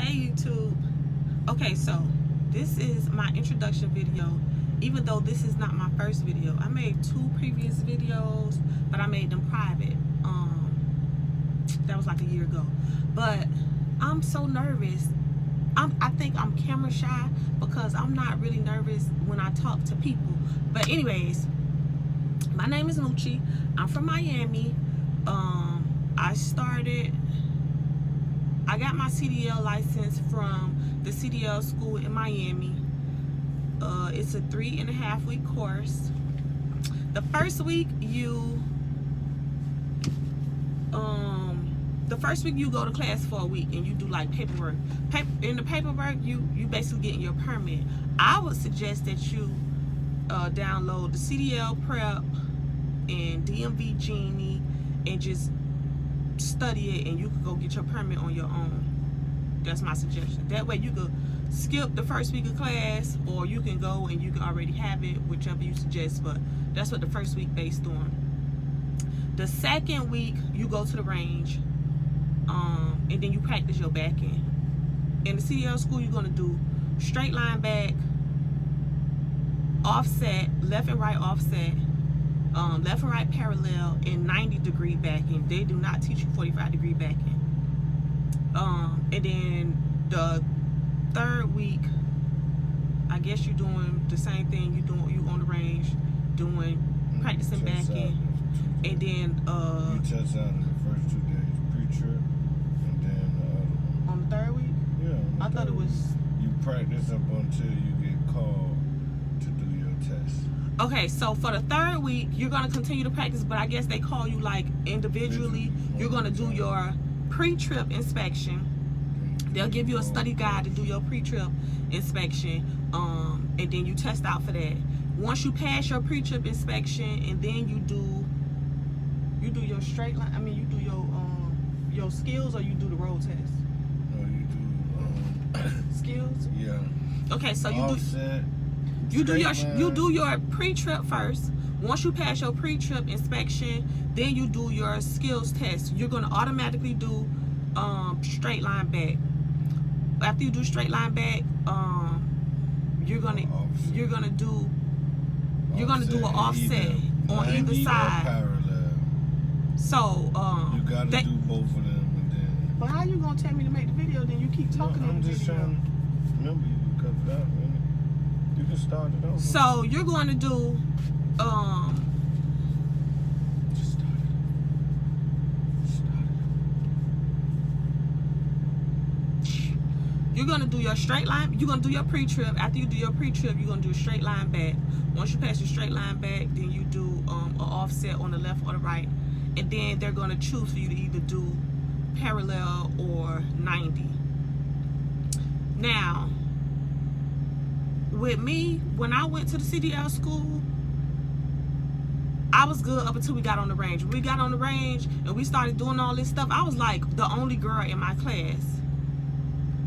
Hey YouTube. Okay, so this is my introduction video. Even though this is not my first video, I made 2 previous videos, but I made them private. That was like a year ago. But I'm so nervous. I think I'm camera shy because I'm not really nervous when I talk to people. But anyways, my name is Moochie. I'm from Miami. I got my CDL license from the CDL school in Miami. It's a 3.5-week course. The first week you go to class for a week and you do like paperwork. In the paperwork, you basically getting your permit. I would suggest that you download the CDL Prep and DMV Genie and just study it, and you can go get your permit on your own. That's my suggestion. That way you could skip the first week of class, or you can go and you can already have it, whichever you suggest, but that's what the first week based on. The second week you go to the range, and then you practice your back end. In the CDL school, you're going to do straight line back, offset, left and right offset, left and right parallel, and 90-degree backing. They do not teach you 45-degree backing. And then the third week, I guess you're doing the same thing. You on the range doing practicing backing, and then you test out in the first 2 days pre-trip, and then on the third week. Yeah, I thought it was. You practice up until you get called to do your test. Okay, so for the third week, you're going to continue to practice, but I guess they call you like individually. You're going to do your pre-trip inspection. They'll give you a study guide to do your pre-trip inspection, and then you test out for that. Once you pass your pre-trip inspection, and then you do your straight line. I mean, you do your skills, or you do the road test. No, you do skills. Yeah. Okay, so offset, you do your pre-trip first. Once you pass your pre-trip inspection, then you do your skills test. You're gonna automatically do straight line back. After you do straight line back, you're gonna do an offset on either side. Parallel. So you gotta do both of them, and then. But how you gonna tell me to make the video? Then you keep talking. I'm just trying to remember, you can cut it out, man. You can start it over. So you're going to do Just start it. you're gonna do your straight line. You're gonna do your pre-trip. After you do your pre-trip, you're gonna do a straight line back. Once you pass your straight line back, then you do an offset on the left or the right, and then they're gonna choose for you to either do parallel or 90. Now, with me, when I went to the CDL school, I was good up until we got on the range. When we got on the range and we started doing all this stuff, I was like the only girl in my class.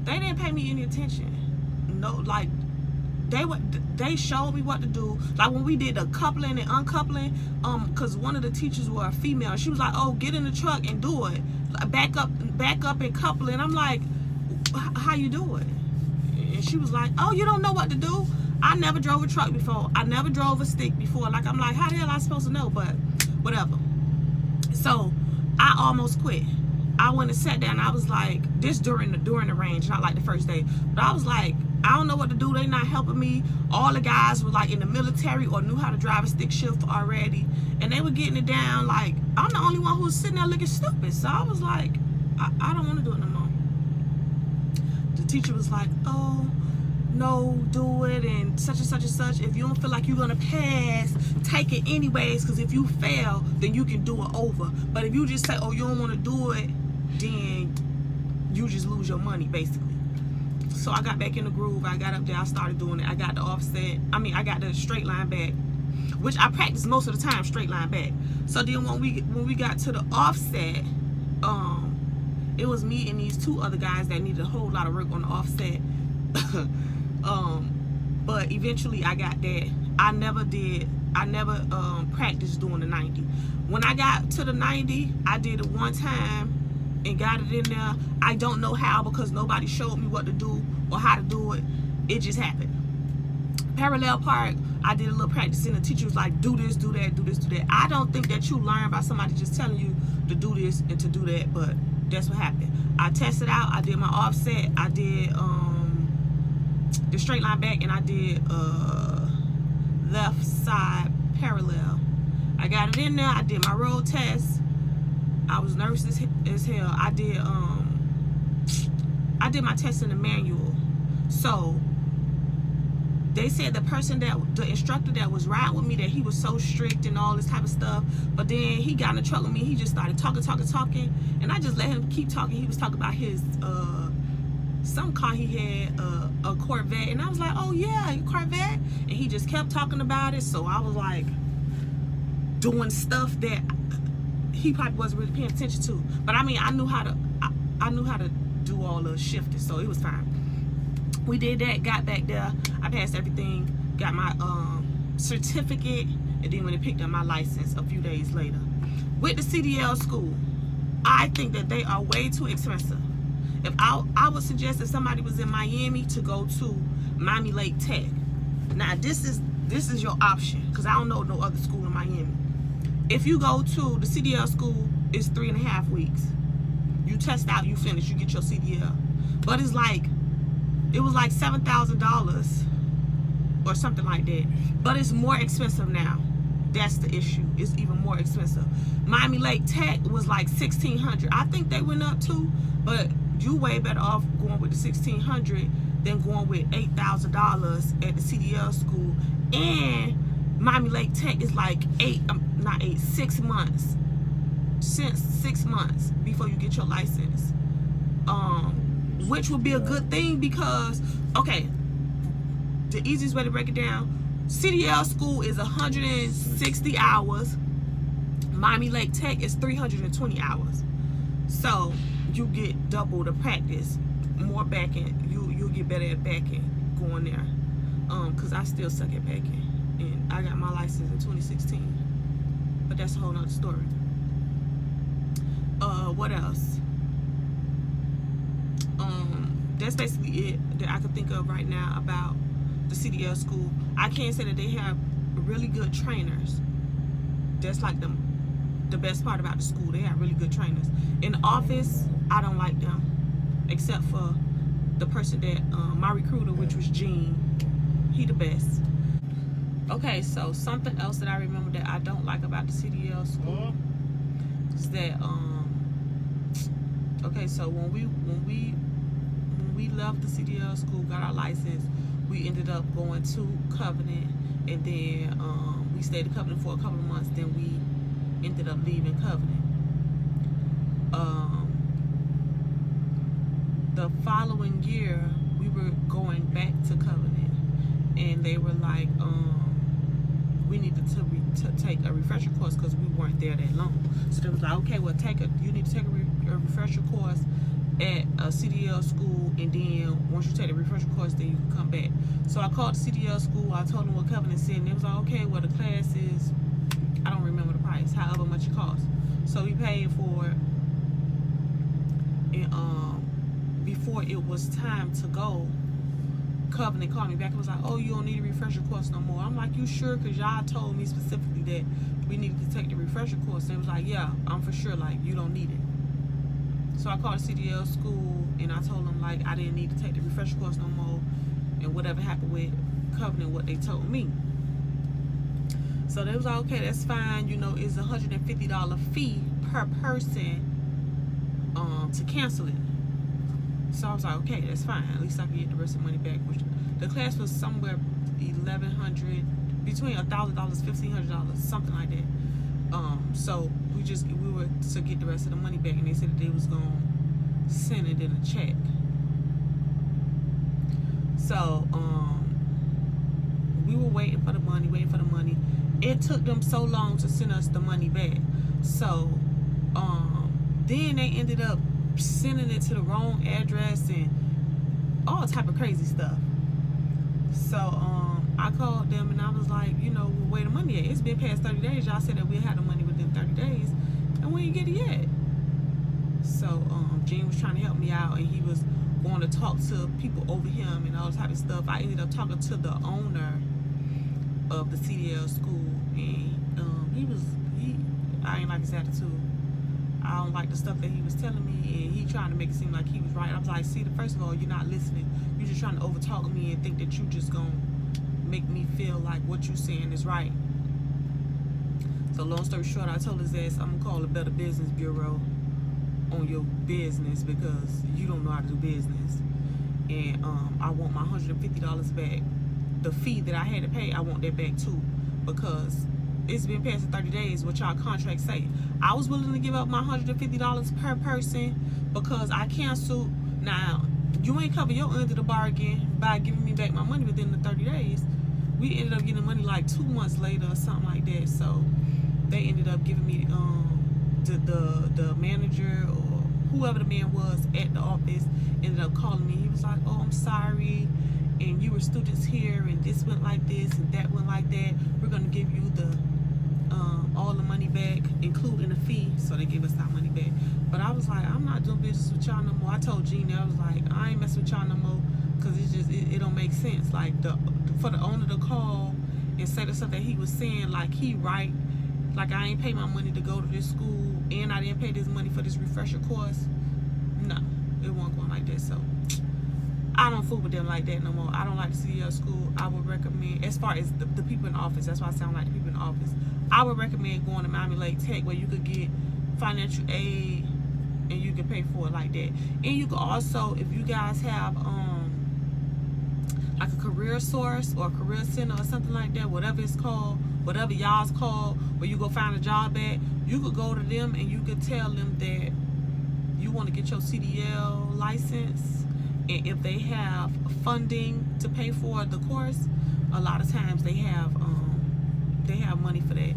They didn't pay me any attention. No, like they showed me what to do. Like when we did the coupling and uncoupling, cause one of the teachers were a female. She was like, "Oh, get in the truck and do it. Back up and couple it." I'm like, "How you do it?" And she was like, "Oh, you don't know what to do? I never drove a truck before. I never drove a stick before." Like, I'm like, how the hell am I supposed to know? But whatever. So I almost quit. I went and sat down. I was like, this during the range, not like the first day. But I was like, I don't know what to do. They not helping me. All the guys were like in the military or knew how to drive a stick shift already, and they were getting it down. Like, I'm the only one who was sitting there looking stupid. So I was like, I don't want to do it no more. The teacher was like, "Oh, no, do it, and such and such and such. If you don't feel like you're gonna pass, take it anyways, because if you fail, then you can do it over. But if you just say, oh, you don't want to do it, then you just lose your money, basically." So I got back in the groove. I got up there, I started doing it. I got the offset. I got the straight line back, which I practice most of the time, straight line back. So then when we got to the offset, it was me and these 2 other guys that needed a whole lot of work on the offset. But eventually I got that. I never practiced doing the 90. When I got to the 90, I did it one time and got it in there. I don't know how, because nobody showed me what to do or how to do it. It just happened. Parallel park, I did a little practice, and the teacher was like, do this, do that, do this, do that. I don't think that you learn by somebody just telling you to do this and to do that, but that's what happened. I tested out, I did my offset, I did the straight line back, and I did left side parallel. I got it in there, I did my road test. I was nervous as hell. I did my test in the manual. So they said the instructor that was riding with me, that he was so strict and all this type of stuff. But then he got in the truck with me. He just started talking. And I just let him keep talking. He was talking about his, some car he had, a Corvette. And I was like, oh yeah, a Corvette. And he just kept talking about it. So I was like doing stuff that he probably wasn't really paying attention to. But I mean, I knew how to do all the shifting. So it was fine. We did that, got back there, I passed everything, got my certificate, and then when they picked up my license a few days later. With the CDL school, I think that they are way too expensive. If I would suggest if somebody was in Miami to go to Miami Lake Tech. Now this is your option, because I don't know no other school in Miami. If you go to the CDL school, it's 3.5 weeks. You test out, you finish, you get your CDL. But it was like $7,000 or something like that. But it's more expensive now. That's the issue. It's even more expensive. Miami Lake Tech was like $1,600. I think they went up too, but you way better off going with the $1,600 than going with $8,000 at the CDL school. And Miami Lake Tech is like 6 months. Since 6 months before you get your license. Which would be a good thing, because, okay, the easiest way to break it down, CDL school is 160 hours. Miami Lake Tech is 320 hours. So you get double the practice, more backing. You'll get better at backing going there. Cause I still suck at backing, and I got my license in 2016. But that's a whole nother story. What else? That's basically it that I can think of right now about the CDL school. I can't say that they have really good trainers. That's like the best part about the school. They have really good trainers. In the office, I don't like them, except for the person that my recruiter, which was Gene. He the best. Okay, so something else that I remember that I don't like about the CDL school is that okay, so when we left the CDL school, got our license, we ended up going to Covenant, and then we stayed in Covenant for a couple of months. Then we ended up leaving Covenant. The following year, we were going back to Covenant, and they were like, we needed to take a refresher course because we weren't there that long. So they was like, okay, well, you need to take a refresher course at a CDL school, and then once you take the refresher course, then you can come back. So I called the CDL school, I told them what Covenant said, and they was like, okay, well, the class is, I don't remember the price, however much it costs. So we paid for it, and before it was time to go, Covenant called me back and was like, oh, you don't need a refresher course no more. I'm like, you sure? Because y'all told me specifically that we needed to take the refresher course. They was like, yeah, I'm for sure, like, you don't need it. So I called the CDL school, and I told them, like, I didn't need to take the refresher course no more, and whatever happened with Covenant, what they told me. So they was like, okay, that's fine. You know, it's a $150 fee per person to cancel it. So I was like, okay, that's fine. At least I can get the rest of the money back. Which the class was somewhere $1,100, between $1,000, $1,500, something like that. So we were to get the rest of the money back, and they said that they was gonna send it in a check. So we were waiting for the money. It took them so long to send us the money back. So then they ended up sending it to the wrong address and all type of crazy stuff. So I called them, and I was like, you know, well, where the money at? It's been past 30 days. Y'all said that we had the money within 30 days, and we ain't get it yet. So Gene was trying to help me out, and he was going to talk to people over him and all type of stuff. I ended up talking to the owner of the CDL school, and I ain't like his attitude. I don't like the stuff that he was telling me, and he trying to make it seem like he was right. I was like, see, first of all, you're not listening. You're just trying to overtalk me and think that you just gonna make me feel like what you saying is right. So long story short, I told his ass, I'm gonna call the Better Business Bureau on your business because you don't know how to do business. And I want my $150 back. The fee that I had to pay, I want that back too, because it's been past 30 days, what y'all contract say. I was willing to give up my $150 per person because I canceled. Now, you ain't cover your end of the bargain by giving me back my money within the 30 days. We ended up getting money like 2 months later or something like that. So they ended up giving me the manager or whoever the man was at the office ended up calling me. He was like, oh, I'm sorry, and you were students here, and this went like this and that went like that. We're gonna give you all the money back, including the fee. So they gave us our money back. But I was like, I'm not doing business with y'all no more. I told Gina, I was like, I ain't messing with y'all no more, because it don't make sense. Like for the owner to call and say the stuff that he was saying, like he right, like I ain't pay my money to go to this school, and I didn't pay this money for this refresher course. No, it wasn't going like that. So I don't fool with them like that no more. I don't like the CDL school. I would recommend, as far as the people in the office, that's why I sound like the people in the office, I would recommend going to Miami Lake Tech, where you could get financial aid and you can pay for it like that. And you could also, if you guys have like a career source or a career center or something like that, whatever it's called, whatever y'all's called, where you go find a job at, you could go to them and you could tell them that you want to get your CDL license, and if they have funding to pay for the course, a lot of times they have money for that,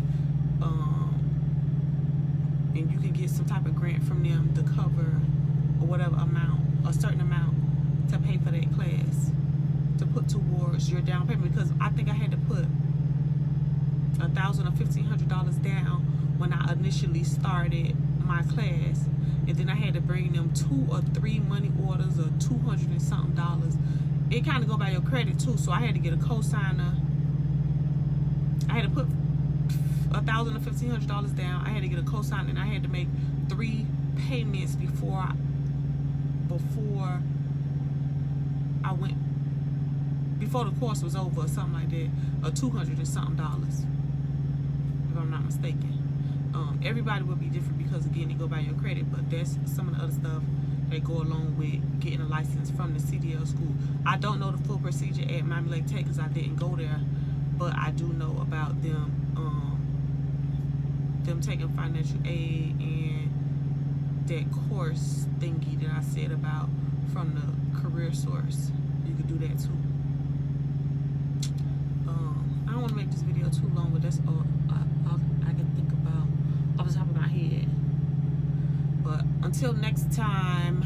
and you can get some type of grant from them to cover or whatever amount, a certain amount, to pay for that class, to put towards your down payment. Because I think I had to put $1,000 or $1,500 down when I initially started my class, and then I had to bring them 2 or 3 money orders of $200 and something. It kind of go by your credit too, so I had to get a cosigner. I had to put $1,000 or $1,500 down. I had to get a cosigner, and I had to make 3 payments before the course was over, or something like that, or $200 and something, if I'm not mistaken. Everybody will be different because, again, it go by your credit, but that's some of the other stuff that go along with getting a license from the CDL school. I don't know the full procedure at Miami Lake Tech because I didn't go there, but I do know about them taking financial aid and that course thingy that I said about from the career source. You could do that too. I don't want to make this video too long, but that's all I can think about off the top of my head. But until next time,